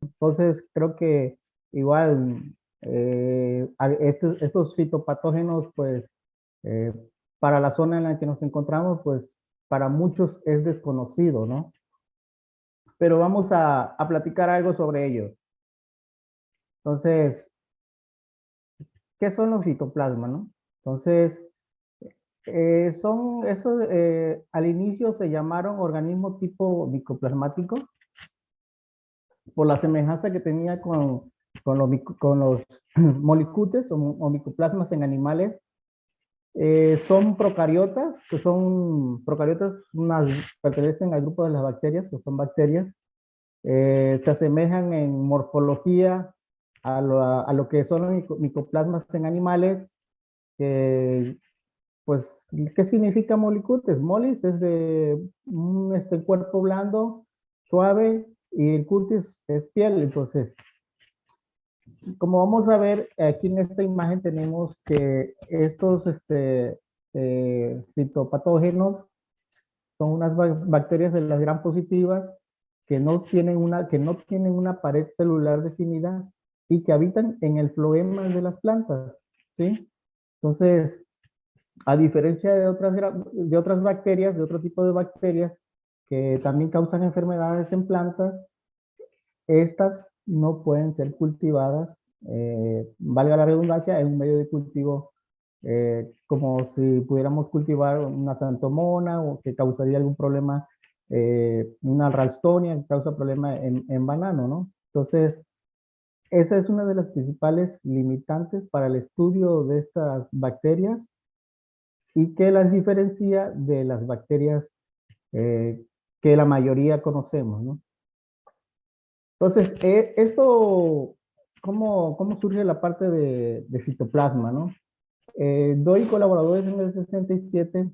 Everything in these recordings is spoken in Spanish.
Entonces, creo que igual estos fitopatógenos, pues, eh, para la zona en la que nos encontramos, pues, para muchos es desconocido, ¿no? Pero vamos a platicar algo sobre ello. Entonces, ¿qué son los fitoplasmas, no? Entonces, son esos, al inicio se llamaron organismos tipo micoplasmático por la semejanza que tenía con los molicutes o micoplasmas en animales. Son procariotas, que son procariotas, pertenecen al grupo de las bacterias, o son bacterias. Se asemejan en morfología a lo que son los micoplasmas en animales. Que, pues, ¿qué significa molicutes? Molis es de un cuerpo blando, suave, y el cutis es piel. Entonces, como vamos a ver, aquí en esta imagen tenemos que estos fitopatógenos son unas bacterias de las gram positivas que no tienen una pared celular definida y que habitan en el floema de las plantas, ¿sí? Entonces, a diferencia de otras bacterias, de otro tipo de bacterias que también causan enfermedades en plantas, estas no pueden ser cultivadas, valga la redundancia, en un medio de cultivo como si pudiéramos cultivar una santomona o que causaría algún problema, una ralstonia que causa problema en banano, ¿no? Entonces, esa es una de las principales limitantes para el estudio de estas bacterias y que las diferencia de las bacterias eh, que la mayoría conocemos, ¿no? Entonces, esto, ¿cómo surge la parte de fitoplasma, no? Doy colaboradores en el 67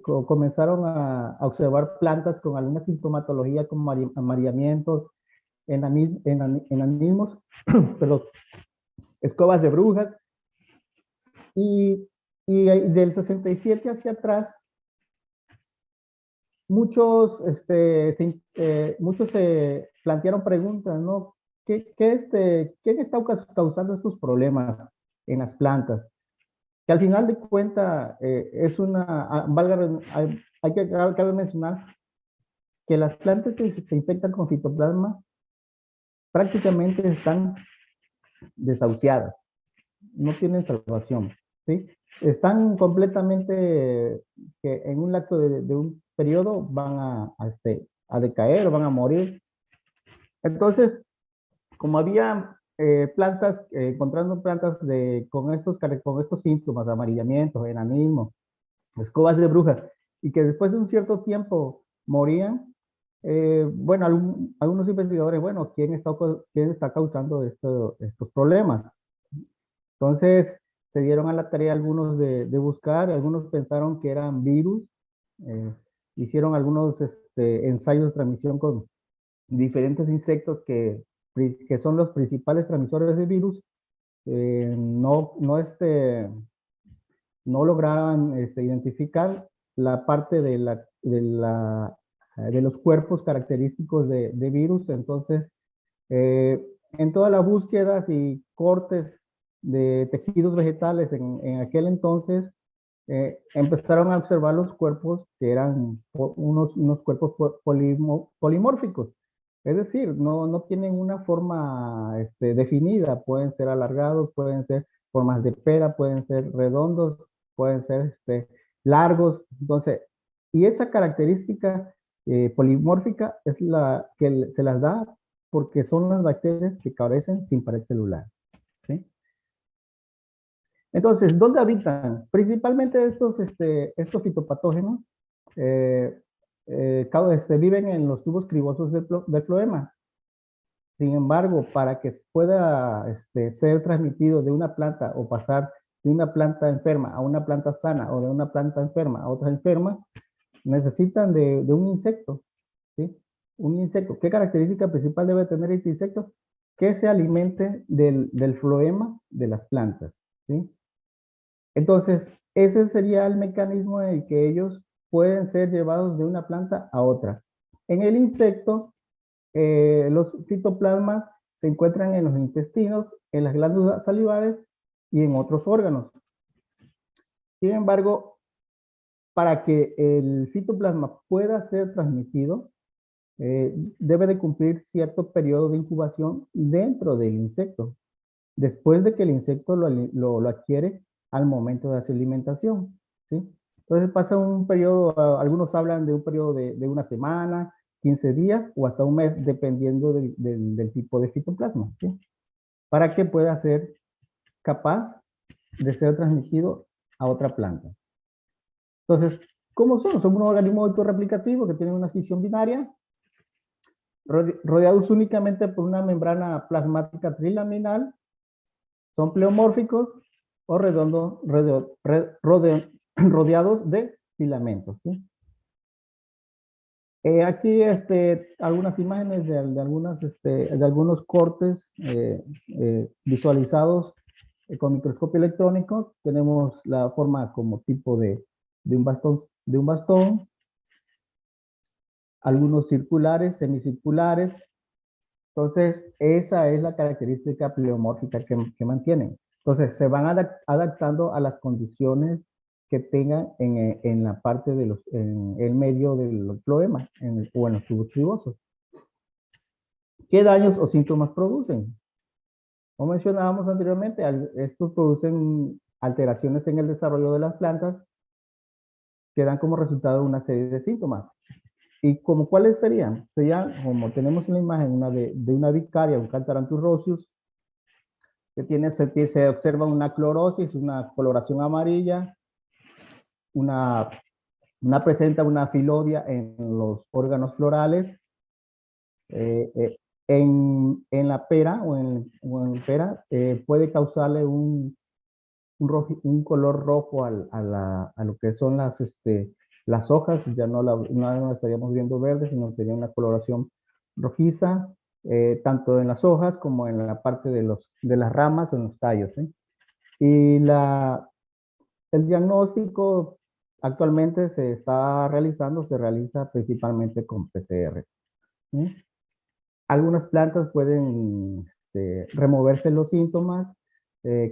comenzaron a observar plantas con alguna sintomatología como amarillamientos, enanismos, perdón, escobas de brujas, y, y del 67 hacia atrás, muchos se plantearon preguntas, ¿no? ¿Qué está causando estos problemas en las plantas? Que al final de cuentas es cabe mencionar que las plantas que se infectan con fitoplasma prácticamente están desahuciadas, no tienen salvación, ¿sí? Están completamente, que en un lapso de un periodo van a decaer o van a morir. Entonces, como había plantas, encontrando plantas con estos síntomas, amarillamientos, enanismo, escobas de brujas, y que después de un cierto tiempo morían, bueno, algunos investigadores, bueno, ¿quién está causando estos problemas? Entonces, se dieron a la tarea algunos de buscar, algunos pensaron que eran virus, eh, hicieron algunos ensayos de transmisión con diferentes insectos que son los principales transmisores de virus, no lograban identificar la parte de los cuerpos característicos de virus. Entonces, en todas las búsquedas y cortes de tejidos vegetales en aquel entonces, empezaron a observar los cuerpos que eran unos cuerpos polimórficos. Es decir, no tienen una forma definida, pueden ser alargados, pueden ser formas de pera, pueden ser redondos, pueden ser largos. Entonces, y esa característica polimórfica es la que se las da porque son las bacterias que carecen sin pared celular, ¿sí? Entonces, ¿dónde habitan? Principalmente estos fitopatógenos eh, viven en los tubos cribosos del floema. Sin embargo, para que pueda ser transmitido de una planta o pasar de una planta enferma a una planta sana o de una planta enferma a otra enferma, necesitan de un insecto, ¿sí? Un insecto. ¿Qué característica principal debe tener este insecto? Que se alimente del floema de las plantas, ¿sí? Entonces, ese sería el mecanismo en el que ellos pueden ser llevados de una planta a otra. En el insecto, los fitoplasmas se encuentran en los intestinos, en las glándulas salivares y en otros órganos. Sin embargo, para que el fitoplasma pueda ser transmitido, debe de cumplir cierto periodo de incubación dentro del insecto, después de que el insecto lo adquiere al momento de su alimentación, ¿sí? Entonces pasa un periodo, algunos hablan de un periodo de una semana, 15 días o hasta un mes, dependiendo del tipo de fitoplasma, ¿sí? Para que pueda ser capaz de ser transmitido a otra planta. Entonces, ¿cómo son? Son unos organismos autorreplicativos que tienen una fisión binaria, rodeados únicamente por una membrana plasmática trilaminal, son pleomórficos o rodeados de filamentos, ¿sí? Aquí algunas imágenes de algunos cortes visualizados con microscopio electrónico. Tenemos la forma como tipo de un bastón, algunos circulares, semicirculares. Entonces, esa es la característica pleomórfica que mantienen. Entonces, se van adaptando a las condiciones que tengan en la parte en el medio del floema o en los tubos tubosos. ¿Qué daños o síntomas producen? Como mencionábamos anteriormente, estos producen alteraciones en el desarrollo de las plantas que dan como resultado una serie de síntomas. ¿Y como cuáles serían? Serían, como tenemos en la imagen, de una vicaria, un Cantaranthus roseus, se observa una clorosis, una coloración amarilla, una presenta una filodia en los órganos florales, eh, eh, en la pera o en pera puede causarle un color rojo a lo que son las hojas, ya no estaríamos viendo verde, sino sería una coloración rojiza, tanto en las hojas como en la parte de las ramas, en los tallos, ¿sí? Y el diagnóstico actualmente se realiza principalmente con PCR, ¿sí? Algunas plantas pueden removerse los síntomas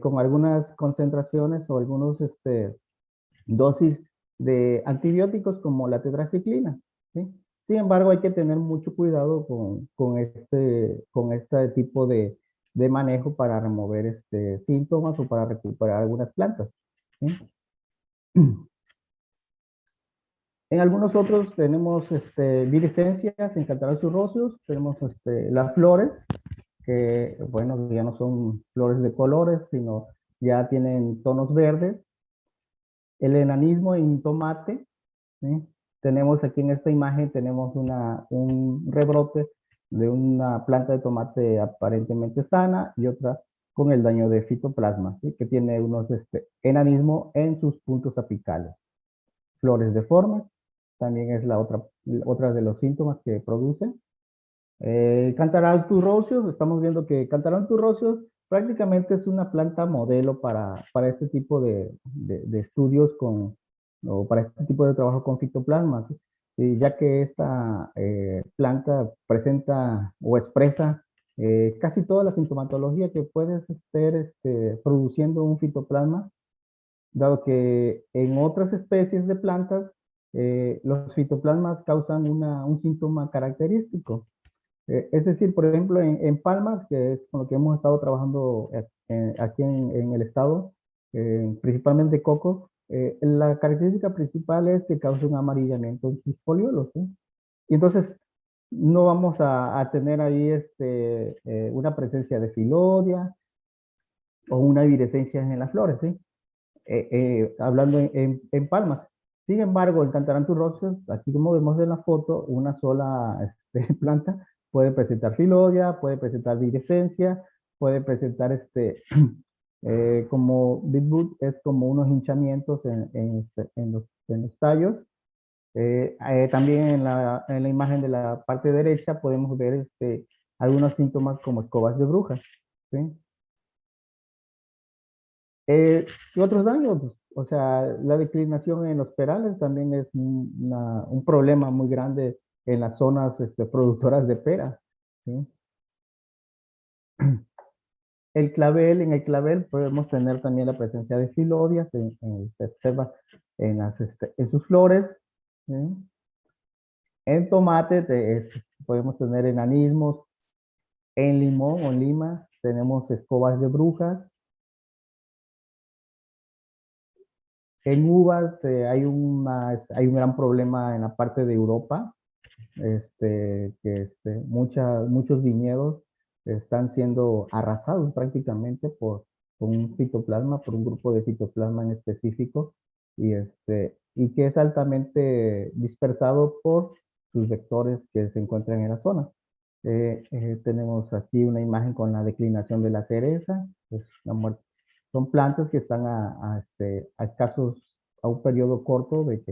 con algunas concentraciones o algunos dosis de antibióticos como la tetraciclina, ¿sí? Sin embargo, hay que tener mucho cuidado con este tipo de manejo para remover síntomas o para recuperar algunas plantas, ¿sí? En algunos otros tenemos virescencias en Cantaranthus roseus, tenemos las flores, que bueno, ya no son flores de colores, sino ya tienen tonos verdes. El enanismo en tomate, ¿sí? Tenemos aquí en esta imagen, tenemos un rebrote de una planta de tomate aparentemente sana y otra con el daño de fitoplasma, ¿sí? Que tiene unos enanismo en sus puntos apicales. Flores deformes, también es otra de los síntomas que produce. Cantaranthus roseus, estamos viendo que Cantaranthus roseus prácticamente es una planta modelo para este tipo de estudios o para este tipo de trabajo con fitoplasmas, ya que esta planta presenta o expresa casi toda la sintomatología que puedes estar produciendo un fitoplasma, dado que en otras especies de plantas los fitoplasmas causan un síntoma característico. Es decir, por ejemplo, en palmas, que es con lo que hemos estado trabajando aquí en el estado, principalmente coco, la característica principal es que causa un amarillamiento en sus foliolos, ¿sí? Y entonces no vamos a tener ahí una presencia de filodia o una virescencia en las flores, ¿sí? Hablando en palmas. Sin embargo, en Cantaranthus roseus, aquí como vemos en la foto, una sola planta puede presentar filodia, puede presentar virescencia, puede presentar como bitbud, es como unos hinchamientos en los tallos. También en la imagen de la parte derecha podemos ver algunos síntomas como escobas de brujas, ¿sí? ¿Qué otros daños? Pues, o sea, la declinación en los perales también es un problema muy grande en las zonas productoras de pera. ¿sí? En el clavel podemos tener también la presencia de filodias, se observa en sus flores, ¿sí? En tomate podemos tener enanismos, en limón o limas tenemos escobas de brujas, en uvas hay un gran problema en la parte de Europa, muchos viñedos están siendo arrasados prácticamente por un fitoplasma, por un grupo de fitoplasma en específico, y que es altamente dispersado por sus vectores que se encuentran en la zona. Tenemos aquí una imagen con la declinación de la cereza, pues, la muerte. Son plantas que están a escasos, a un periodo corto de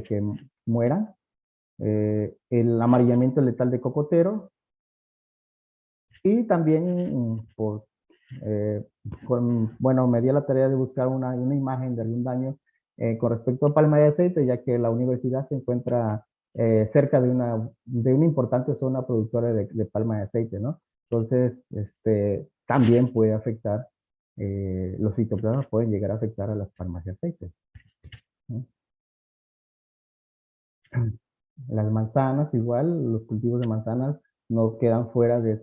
que mueran. El amarillamiento letal de cocotero y también eh, bueno, me di la tarea de buscar una imagen de algún daño con respecto a palma de aceite, ya que la universidad se encuentra cerca de una importante zona productora de palma de aceite, ¿no? Entonces, también puede afectar, los fitoplasmas pueden llegar a afectar a las palmas de aceite, ¿no? Las manzanas, igual, los cultivos de manzanas no quedan fuera de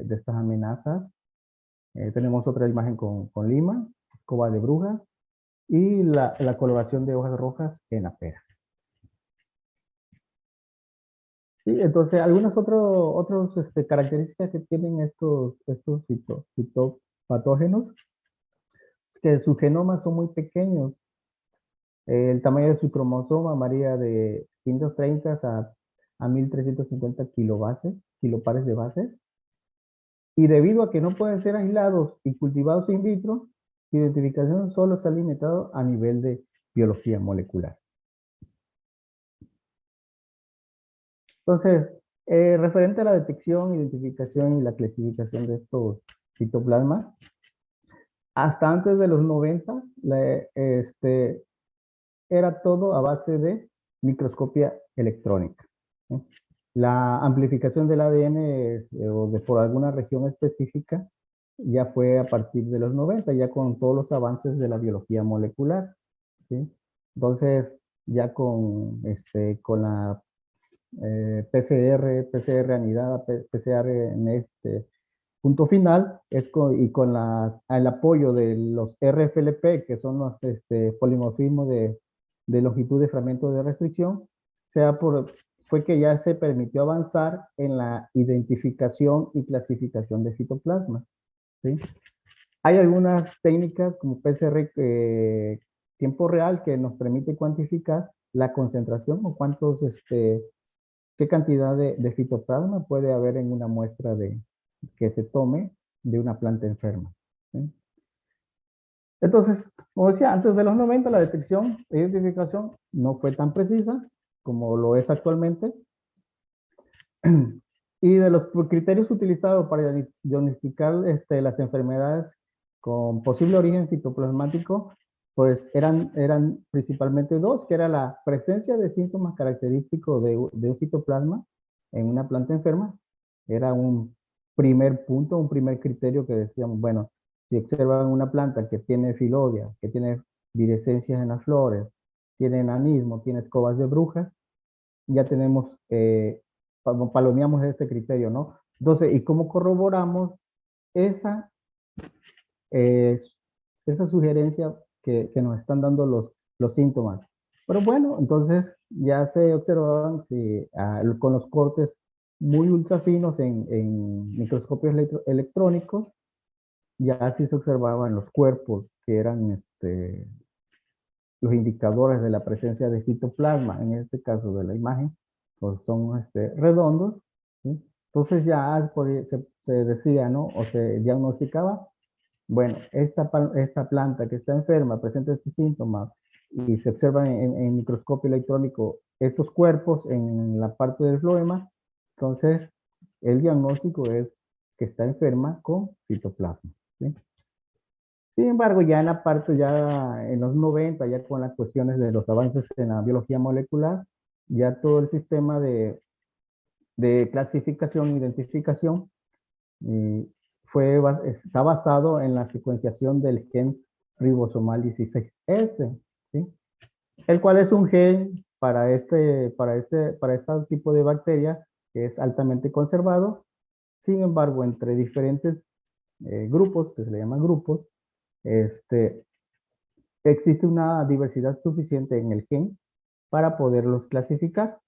estas amenazas. Tenemos otra imagen con lima, escoba de brujas y la coloración de hojas rojas en la pera. Sí, entonces, algunas otras características que tienen estos fitopatógenos, que sus genomas son muy pequeños. El tamaño de su cromosoma varía de 530 a 1350 kilopares de bases. Y debido a que no pueden ser aislados y cultivados in vitro, su identificación solo está limitado a nivel de biología molecular. Entonces, referente a la detección, identificación y la clasificación de estos citoplasmas, hasta antes de los 90, era todo a base de microscopía electrónica, ¿sí? La amplificación del ADN por alguna región específica ya fue a partir de los 90, ya con todos los avances de la biología molecular, ¿sí? Entonces, ya con la PCR anidada, PCR en punto final, y con el apoyo de los RFLP, que son los polimorfismos de longitud de fragmento de restricción, fue que ya se permitió avanzar en la identificación y clasificación de citoplasma, ¿sí? Hay algunas técnicas como PCR tiempo real que nos permite cuantificar la concentración o qué cantidad de fitoplasma puede haber en una muestra que se tome de una planta enferma, ¿sí? Entonces, como decía, antes de los 90 la detección e identificación no fue tan precisa como lo es actualmente. Y de los criterios utilizados para diagnosticar las enfermedades con posible origen fitoplasmático, pues eran principalmente dos, que era la presencia de síntomas característicos de un fitoplasma en una planta enferma. Era un primer punto, un primer criterio que decíamos, bueno, si observan una planta que tiene filodia, que tiene virescencias en las flores, tiene enanismo, tiene escobas de brujas, ya tenemos, palomeamos este criterio, ¿no? Entonces, ¿y cómo corroboramos esa, eh, esa sugerencia que nos están dando los síntomas? Pero bueno, entonces ya se observaban con los cortes muy ultra finos en microscopios electrónicos, ya sí se observaban los cuerpos que eran los indicadores de la presencia de fitoplasma, en este caso de la imagen, pues son redondos, ¿sí? Entonces ya se decía, ¿no? O se diagnosticaba, bueno, esta planta que está enferma presenta este síntoma y se observan en microscopio electrónico estos cuerpos en la parte del floema, entonces el diagnóstico es que está enferma con fitoplasma, ¿sí? Sin embargo, ya en la parte, ya en los 90 ya con las cuestiones de los avances en la biología molecular, ya todo el sistema de clasificación e identificación y está basado en la secuenciación del gen ribosomal 16S, ¿sí? El cual es un gen para este tipo de bacteria que es altamente conservado. Sin embargo, entre diferentes grupos, que se le llaman grupos, este, existe una diversidad suficiente en el gen para poderlos clasificar.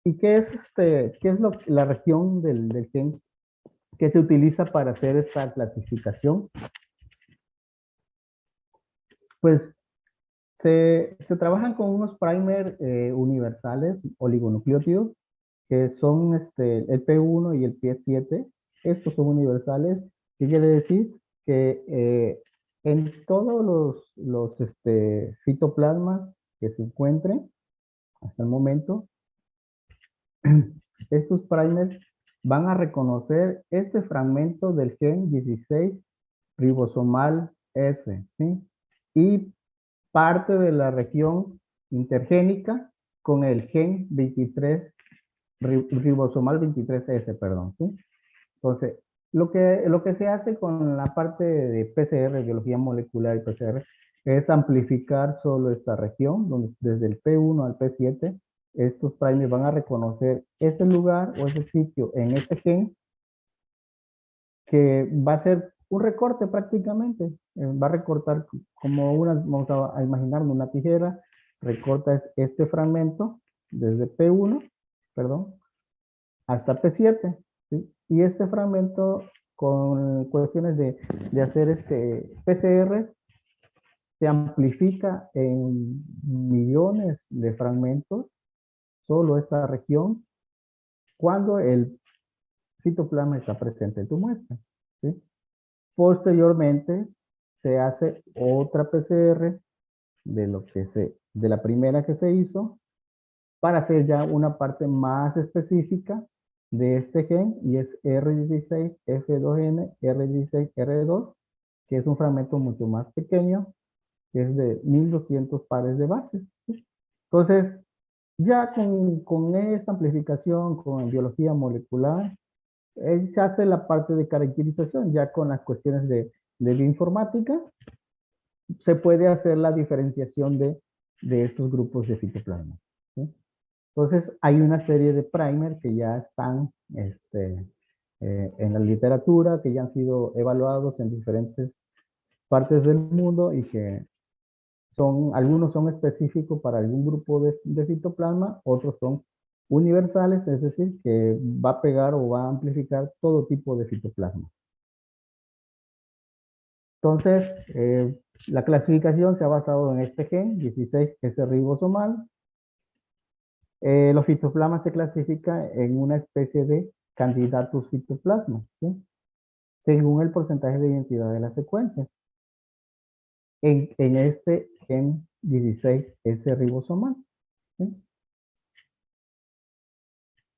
¿Y qué es la región del gen que se utiliza para hacer esta clasificación? Pues se trabajan con unos primer universales oligonucleótidos que son el P1 y el P7. Estos son universales. ¿Qué quiere decir? Que en todos los citoplasmas que se encuentren hasta el momento, estos primers van a reconocer este fragmento del gen 16 ribosomal S, ¿sí? Y parte de la región intergénica con el gen 23, ribosomal 23S, perdón, ¿sí? Entonces, lo que se hace con la parte de PCR, biología molecular y PCR, es amplificar solo esta región, donde desde el P1 al P7, estos primers van a reconocer ese lugar o ese sitio en ese gen que va a ser un recorte prácticamente. Va a recortar como vamos a imaginarnos una tijera, recorta este fragmento desde P1, perdón, hasta P7, ¿sí? Y este fragmento con cuestiones de hacer este PCR se amplifica en millones de fragmentos, solo esta región, cuando el citoplasma está presente en tu muestra, ¿sí? Posteriormente se hace otra PCR de la primera que se hizo para hacer ya una parte más específica de este gen y es R16F2N, R16R2, que es un fragmento mucho más pequeño, que es de 1200 pares de bases, ¿sí? Entonces, ya con esta amplificación, con biología molecular, se hace la parte de caracterización, ya con las cuestiones de bioinformática, se puede hacer la diferenciación de estos grupos de fitoplasma, ¿sí? Entonces, hay una serie de primer que ya están en la literatura, que ya han sido evaluados en diferentes partes del mundo y que algunos son específicos para algún grupo de fitoplasma, otros son universales, es decir, que va a pegar o va a amplificar todo tipo de fitoplasma. Entonces, la clasificación se ha basado en este gen, 16S ribosomal. Los fitoplasmas se clasifican en una especie de candidatos fitoplasma, ¿sí? Según el porcentaje de identidad de la secuencia. En este gen 16S ribosomal, ¿sí?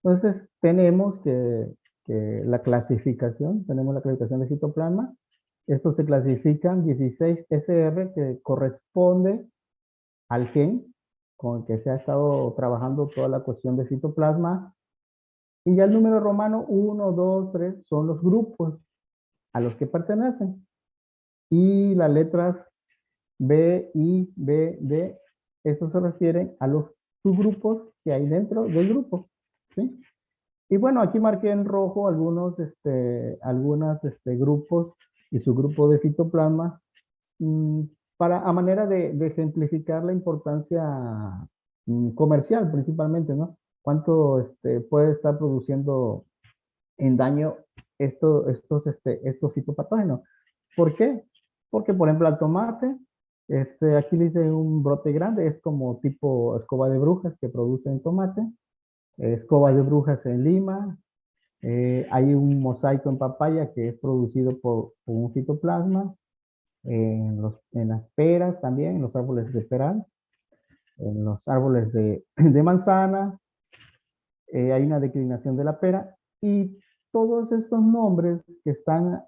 Entonces, tenemos tenemos la clasificación de citoplasma. Estos se clasifican 16SR, que corresponde al gen con el que se ha estado trabajando toda la cuestión de citoplasma. Y ya el número romano 1, 2, 3 son los grupos a los que pertenecen. Y las letras B, I, B, D, estos se refieren a los subgrupos que hay dentro del grupo, ¿sí? Y bueno, aquí marqué en rojo algunos grupos y subgrupos de fitoplasma mm, a manera de ejemplificar la importancia comercial principalmente, ¿no? Cuánto puede estar produciendo en daño estos fitopatógenos. ¿Por qué? Porque, por ejemplo, al tomate, aquí le hice un brote grande, es como tipo escoba de brujas que producen tomate, escoba de brujas en lima, hay un mosaico en papaya que es producido por un fitoplasma, en las peras también, en los árboles de peral, en los árboles de manzana, hay una declinación de la pera y todos estos nombres que están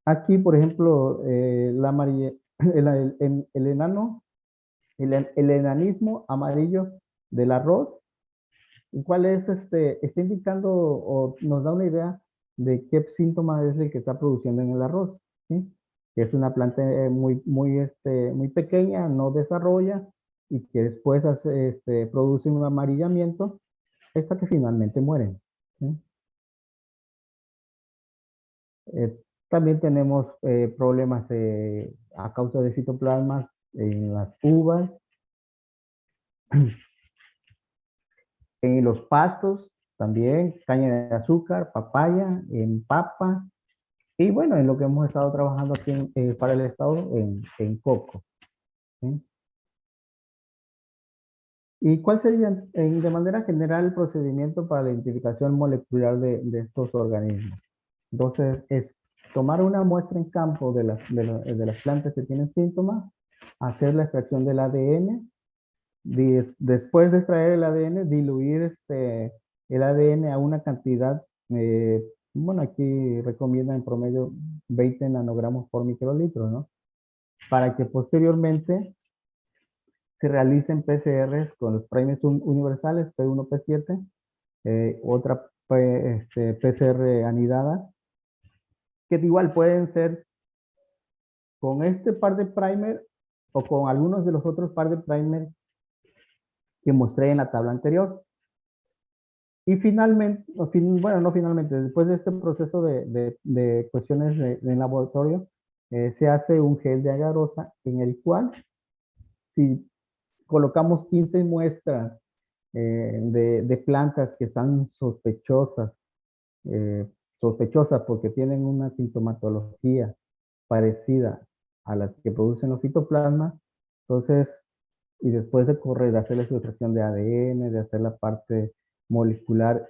aquí, por ejemplo, el enano, el enanismo amarillo del arroz, ¿Cuál es está indicando o nos da una idea de qué síntoma es el que está produciendo en el arroz? ¿Sí? Que es una planta muy pequeña, no desarrolla y que después produce un amarillamiento hasta que finalmente mueren. ¿Sí? Eh, También tenemos problemas a causa de fitoplasmas en las uvas, en los pastos, también caña de azúcar, papaya, en papa, y bueno, en lo que hemos estado trabajando aquí para el estado en coco. ¿Sí? ¿Y cuál sería, de manera general, el procedimiento para la identificación molecular de estos organismos? Entonces, es tomar una muestra en campo de las plantas que tienen síntomas, hacer la extracción del ADN, después de extraer el ADN, diluir el ADN a una cantidad, bueno, aquí recomiendan en promedio 20 nanogramos por microlitro, ¿no? Para que posteriormente se realicen PCRs con los primers universales, P1, P7, otra PCR anidada, que igual pueden ser con este par de primer o con algunos de los otros par de primer que mostré en la tabla anterior. Y finalmente, bueno, no finalmente, después de este proceso de cuestiones de laboratorio, se hace un gel de agarosa en el cual, si colocamos 15 muestras de plantas que están eh, sospechosas porque tienen una sintomatología parecida a las que producen los fitoplasmas, entonces, y después de correr, de hacer la extracción de ADN, de hacer la parte molecular,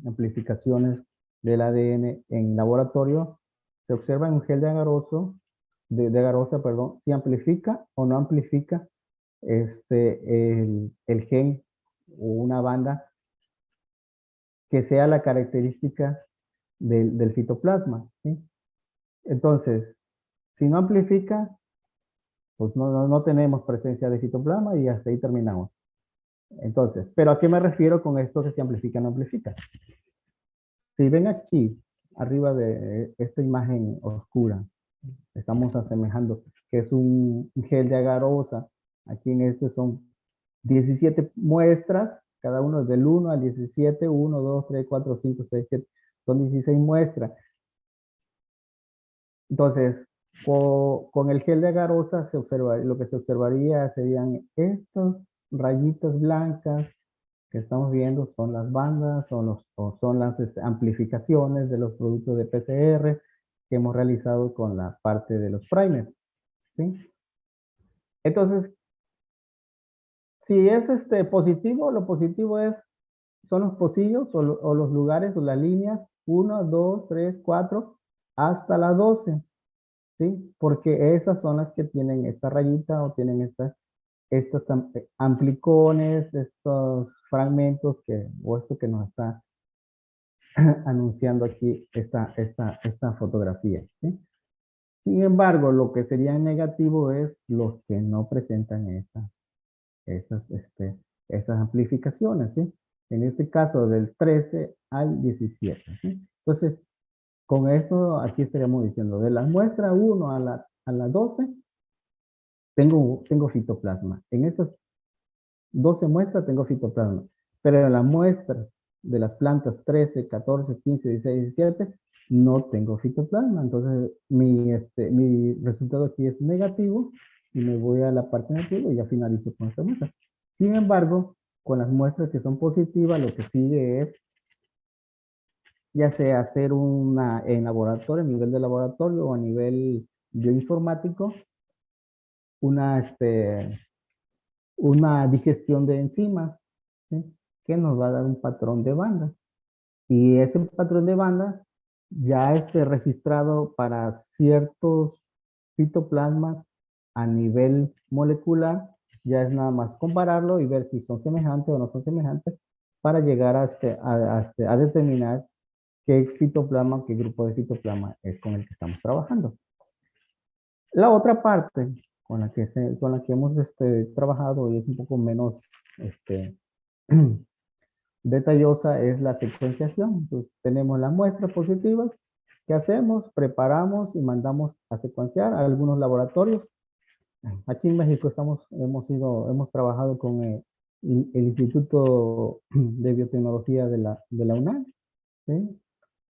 amplificaciones del ADN en laboratorio, se observa en un gel de agaroso, de agarosa, perdón, si amplifica o no amplifica el gen o una banda que sea la característica del fitoplasma, ¿sí? Entonces, si no amplifica, pues no tenemos presencia de fitoplasma y hasta ahí terminamos. Entonces, ¿pero a qué me refiero con esto que se amplifica o no amplifica? Si ven aquí, arriba de esta imagen oscura, estamos asemejando que es un gel de agarosa. Aquí en este son 17 muestras, cada uno del 1 al 17, 1, 2, 3, 4, 5, 6, 7, son 16 muestras. Entonces, con el gel de agarosa lo que se observaría serían estos rayitas blancas que estamos viendo, son las bandas o son las amplificaciones de los productos de PCR que hemos realizado con la parte de los primers, ¿sí? Entonces, si es positivo, lo positivo son los pocillos o los lugares o las líneas 1, 2, 3, 4 hasta la 12, ¿sí? Porque esas son las que tienen esta rayita o tienen estos amplicones, estos fragmentos o esto que nos está anunciando aquí esta fotografía, ¿sí? Sin embargo, lo que sería negativo es los que no presentan esas, esas amplificaciones, ¿sí? En este caso, del 13 al 17, ¿sí? Entonces, con esto aquí estaríamos diciendo, de la muestra 1 a la 12, tengo fitoplasma. En esas 12 muestras tengo fitoplasma. Pero en las muestras de las plantas 13, 14, 15, 16, 17, no tengo fitoplasma. Entonces, mi resultado aquí es negativo y me voy a la parte negativa y ya finalizo con esta muestra. Sin embargo, con las muestras que son positivas, lo que sigue es ya sea hacer una en laboratorio, a nivel de laboratorio o a nivel bioinformático, una, una digestión de enzimas, ¿sí? Que nos va a dar un patrón de banda. Y ese patrón de banda ya esté registrado para ciertos fitoplasmas a nivel molecular, ya es nada más compararlo y ver si son semejantes o no son semejantes para llegar a determinar qué fitoplasma, qué grupo de fitoplasma es con el que estamos trabajando. La otra parte con la que hemos trabajado y es un poco menos este, detallosa es la secuenciación. Entonces, tenemos las muestras positivas. ¿Qué hacemos? Preparamos y mandamos a secuenciar a algunos laboratorios. Aquí en México hemos trabajado con el Instituto de Biotecnología de la UNAM, ¿sí?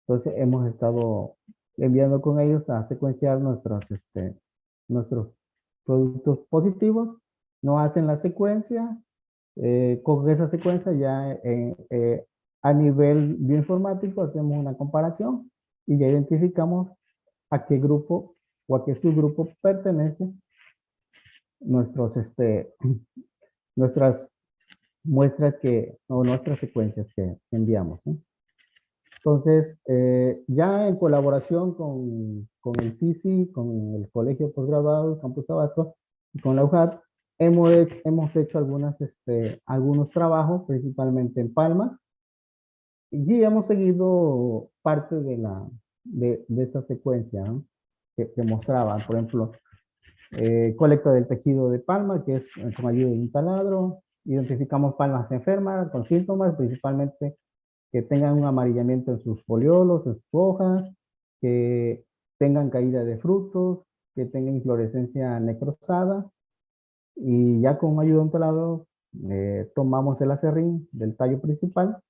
Entonces hemos estado enviando con ellos a secuenciar nuestros productos positivos. No hacen la secuencia. Con esa secuencia ya a nivel bioinformático hacemos una comparación y ya identificamos a qué grupo o a qué subgrupo pertenece nuestros, nuestras muestras o nuestras secuencias que enviamos, ¿no? Entonces, ya en colaboración con el CICI, con el Colegio de Posgraduados, Campus Tabasco, y con la UJAT, hemos hecho algunos trabajos, principalmente en Palma, y hemos seguido parte de esta secuencia, ¿no? Que mostraba, por ejemplo, colecta del tejido de palma, que es con ayuda de un taladro. Identificamos palmas enfermas con síntomas, principalmente que tengan un amarillamiento en sus foliolos, en sus hojas, que tengan caída de frutos, que tengan inflorescencia necrosada. Y ya con ayuda de un taladro tomamos el acerrín del tallo principal,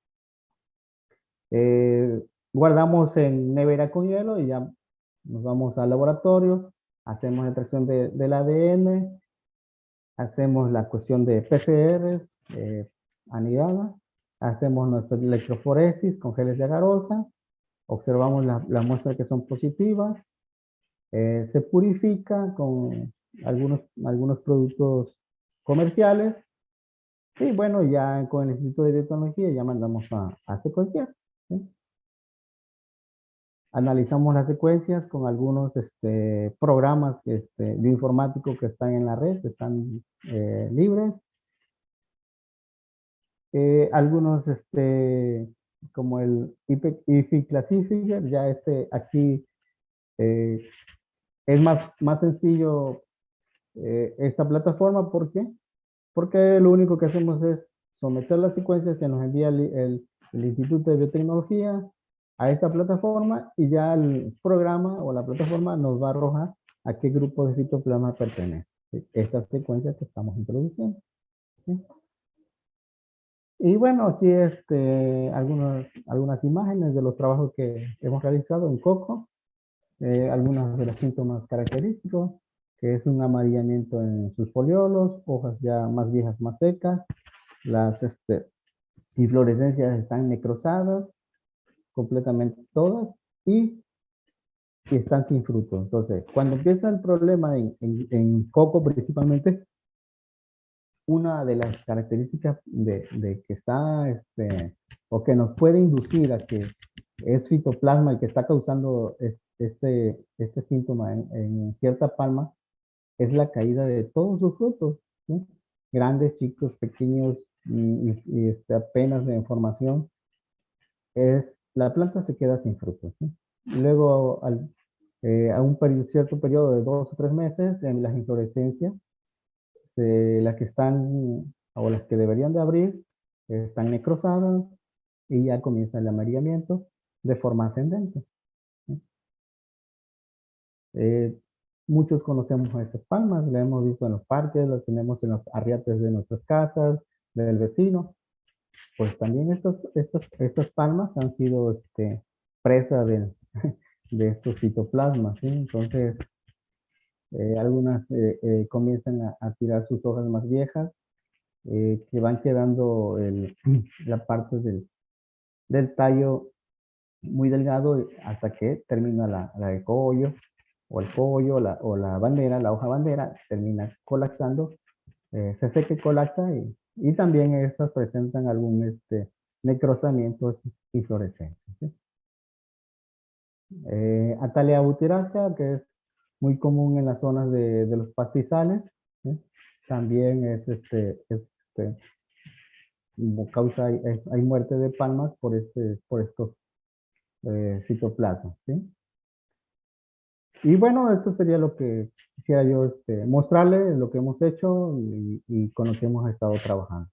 eh, guardamos en nevera con hielo y ya nos vamos al laboratorio, hacemos extracción del ADN, hacemos la cuestión de PCR anidada, hacemos nuestra electroforesis con geles de agarose, observamos las muestras que son positivas, se purifica con algunos productos comerciales y bueno, ya con el Instituto de Biotecnología ya mandamos a secuenciar, ¿sí? Analizamos las secuencias con algunos programas bioinformáticos que están en la red, que están libres. Algunos, como el IFI Classifier, ya aquí eh, es más sencillo esta plataforma. ¿Por qué? Porque lo único que hacemos es someter las secuencias que nos envía el Instituto de Biotecnología a esta plataforma y ya el programa o la plataforma nos va a arrojar a qué grupo de fitoplasma pertenece esta secuencia que estamos introduciendo, ¿sí? Y bueno, aquí algunas imágenes de los trabajos que hemos realizado en coco, algunos de los síntomas característicos, que es un amarillamiento en sus foliolos, hojas ya más viejas, más secas, las inflorescencias están necrosadas, completamente todas, y están sin fruto. Entonces, cuando empieza el problema en coco principalmente, una de las características de que está, o que nos puede inducir a que es fitoplasma y que está causando este síntoma en cierta palma, es la caída de todos sus frutos, ¿sí? Grandes, chicos, pequeños y apenas de formación, la planta se queda sin frutos, ¿sí? Luego, a un cierto periodo de 2 o 3 meses, en las inflorescencias, las que están o las que deberían de abrir están necrosadas y ya comienza el amarillamiento de forma ascendente, ¿sí? Eh, Muchos conocemos a estas palmas, las hemos visto en los parques, las tenemos en los arriates de nuestras casas, del vecino. Pues también estas palmas han sido presa de estos citoplasmas, ¿sí? Entonces, algunas comienzan a tirar sus hojas más viejas, que van quedando la parte del tallo muy delgado hasta que termina el cogollo, o el cogollo, o la bandera, la hoja bandera, termina colapsando, se seca y colapsa, y también estas presentan algún necrosamiento y fluorescencia, ¿sí? Atalia butyracea, que es muy común en las zonas de los pastizales, ¿sí? También hay muerte de palmas por estos citoplasmas, ¿sí? Y bueno, esto sería lo que quisiera yo mostrarles, lo que hemos hecho y con lo que hemos estado trabajando.